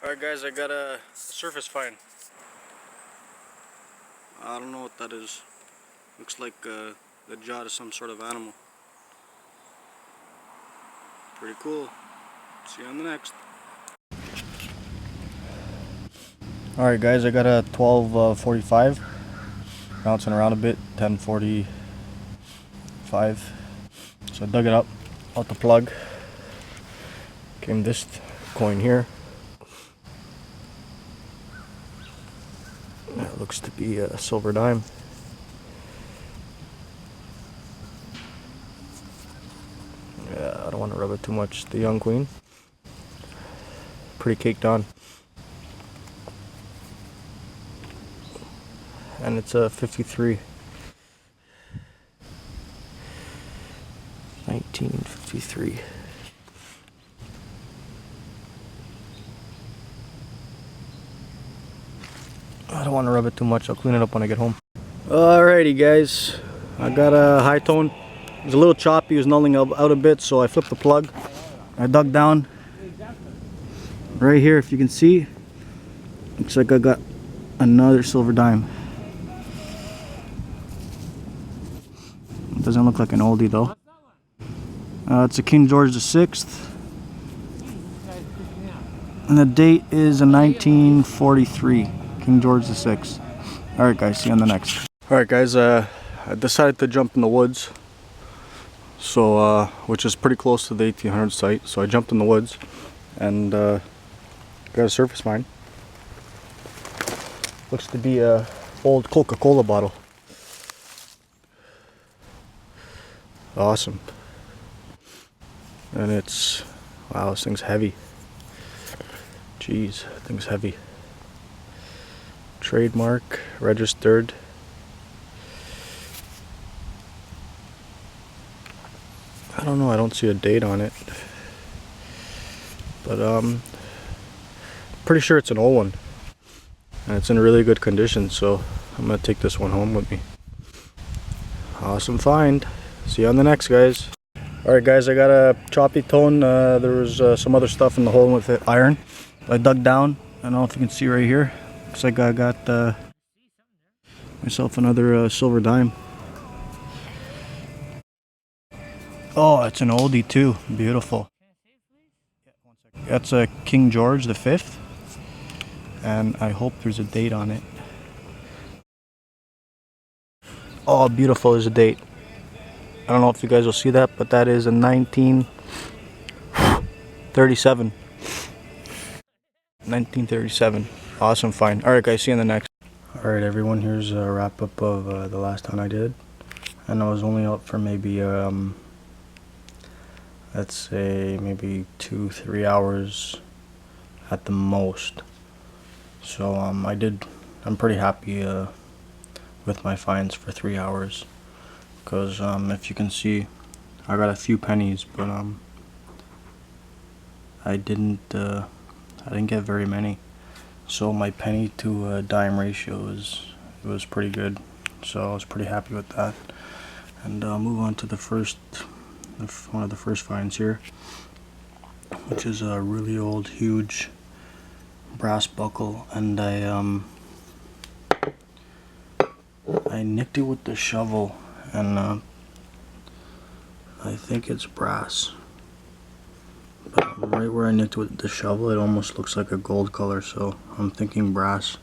Alright guys, I got a surface find. I don't know what that is. Looks like the jaw of some sort of animal. Pretty cool. See you on the next. Alright guys, I got a 1245. Bouncing around a bit, 1045. So I dug it up, out the plug. Came this coin here. That looks to be a silver dime. Yeah, I don't want to rub it too much. The young queen. Pretty caked on. And it's a 53. 1953. I don't want to rub it too much. I'll clean it up when I get home. Alrighty guys, I got a high tone. It was a little choppy, it was nulling out a bit, so I flipped the plug. I dug down right here, if you can see. Looks like I got another silver dime. It doesn't look like an oldie though. It's a King George VI, and the date is a 1943. King George VI. Alright guys, see you on the next. Alright guys, I decided to jump in the woods. So, which is pretty close to the 1800 site. So I jumped in the woods and got a surface find. Looks to be a old Coca-Cola bottle. Awesome. And it's, wow, this thing's heavy. Jeez, that thing's heavy. Trademark, registered. I don't know, I don't see a date on it. But pretty sure it's an old one. And it's in really good condition, so I'm gonna take this one home with me. Awesome find. See you on the next, guys. Alright guys, I got a choppy tone. There was some other stuff in the hole with the iron. I dug down. I don't know if you can see right here. Looks like I got myself another silver dime. Oh, it's an oldie too. Beautiful. That's a King George V, and I hope there's a date on it. Oh, beautiful, there's a date. I don't know if you guys will see that, but that is a 1937. 1937. Awesome find. Alright guys, see you in the next. Alright everyone, here's a wrap up of the last hunt I did. And I was only out for maybe, let's say maybe 2-3 hours at the most. So I'm pretty happy with my finds for 3 hours. Because if you can see, I got a few pennies, but I didn't get very many. So my penny to dime ratio was pretty good. So I was pretty happy with that. And I'll move on to the one of the first finds here, which is a really old, huge brass buckle, and I nicked it with the shovel, and I think it's brass. But right where I nicked with the shovel, it almost looks like a gold color, so I'm thinking brass.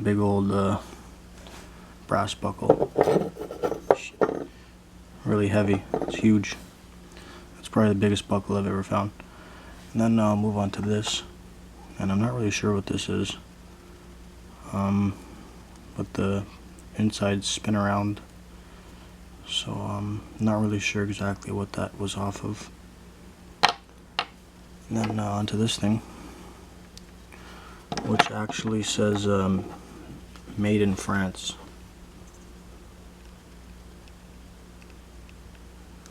Big old brass buckle. Really heavy. It's huge. It's probably the biggest buckle I've ever found. And then I'll move on to this, and I'm not really sure what this is. But the insides spin around, so I'm not really sure exactly what that was off of. And then onto this thing, which actually says made in France.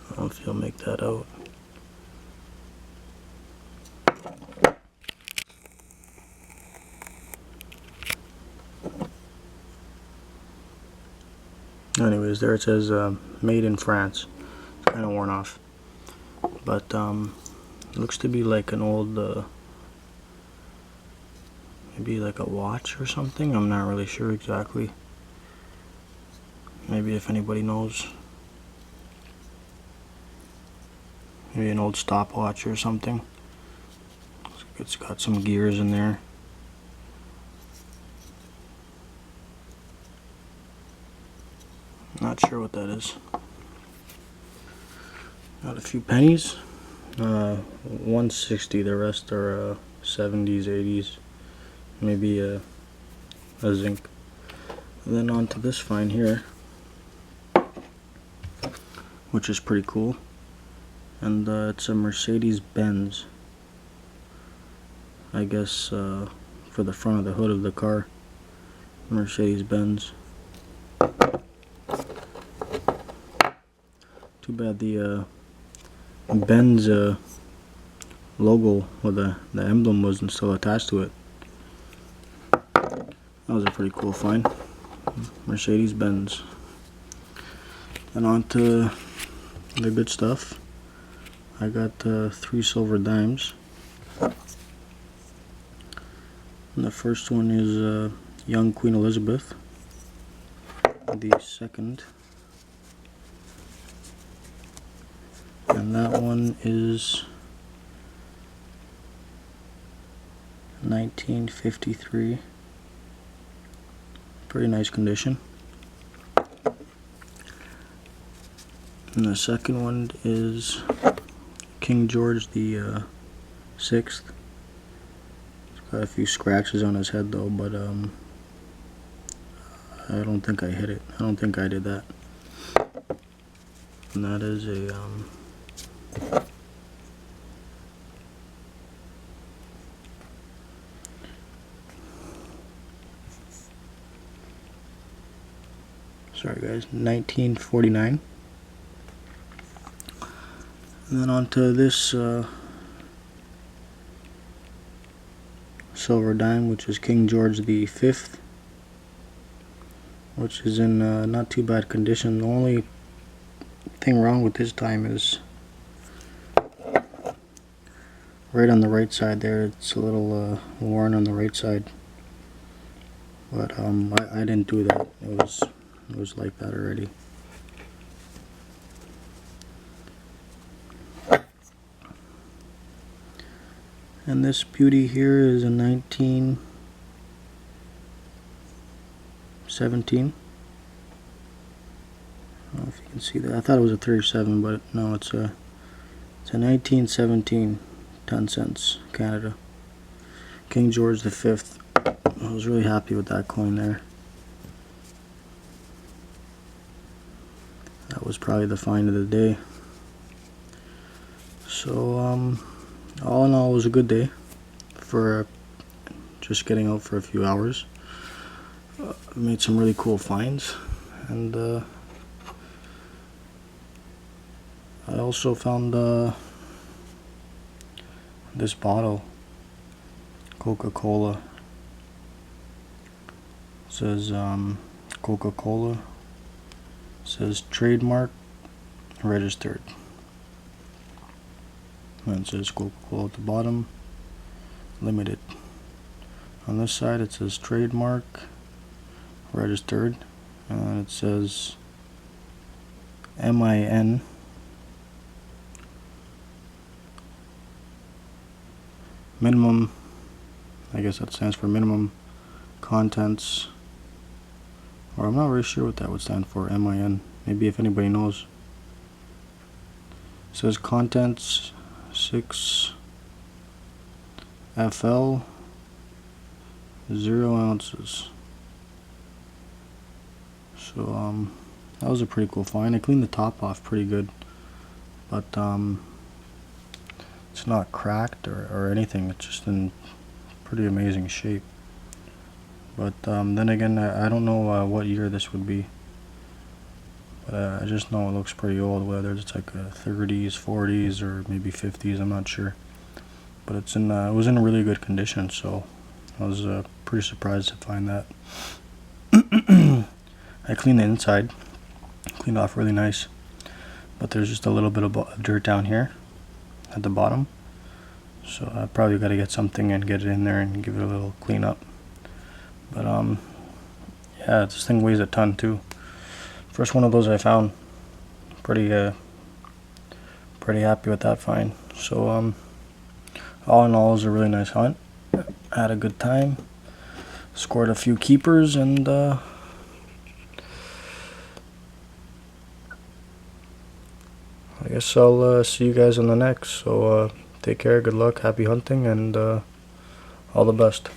I don't know if you'll make that out. Anyways, there it says made in France. It's kind of worn off, but it looks to be like an old maybe like a watch or something. I'm not really sure exactly. Maybe if anybody knows. Maybe an old stopwatch or something. It's got some gears in there. Not sure what that is. Got a few pennies. 160. The rest are 70s, 80s. Maybe a zinc. And then on to this find here, which is pretty cool. And it's a Mercedes-Benz. I guess for the front of the hood of the car. Mercedes-Benz. Too bad the Benz logo or the emblem wasn't still attached to it. That was a pretty cool find. Mercedes-Benz. And on to the good stuff. I got 3 silver dimes. And the first one is young Queen Elizabeth. The second, and that one is 1953. Pretty nice condition. And the second one is King George the 6th. He's got a few scratches on his head though, but I don't think I hit it. I don't think I did that. And that is a sorry guys, 1949. And then onto this silver dime, which is King George the 5th, which is in not too bad condition. The only thing wrong with this dime is right on the right side there. It's a little worn on the right side, but I didn't do that. It was like that already. And this beauty here is a 1917. I don't know if you can see that. I thought it was a 37, but no, it's a 1917, 10 cents, Canada. King George the 5th. I was really happy with that coin there. That was probably the find of the day. So all in all, it was a good day for just getting out for a few hours. Made some really cool finds, and I also found this bottle, Coca-Cola. It says Coca-Cola. It says trademark registered. And it says Coca-Cola at the bottom, limited. On this side it says trademark registered, and it says MIN. Minimum, I guess that stands for minimum contents, or I'm not really sure what that would stand for, MIN. Maybe if anybody knows. It says contents 6 FL, 0 ounces. So that was a pretty cool find. I cleaned the top off pretty good, but it's not cracked or anything. It's just in pretty amazing shape. But then again, I don't know what year this would be. But I just know it looks pretty old, whether it's like a 30s, 40s, or maybe 50s, I'm not sure. But it's in it was in really good condition, so I was pretty surprised to find that. I cleaned the inside, cleaned off really nice, but there's just a little bit of dirt down here at the bottom. So I probably got to get something and get it in there and give it a little clean up. But yeah, this thing weighs a ton too. First one of those I found. Pretty happy with that find. So all in all, it was a really nice hunt. I had a good time. Scored a few keepers, and I guess I'll see you guys on the next. So take care, good luck, happy hunting, and all the best.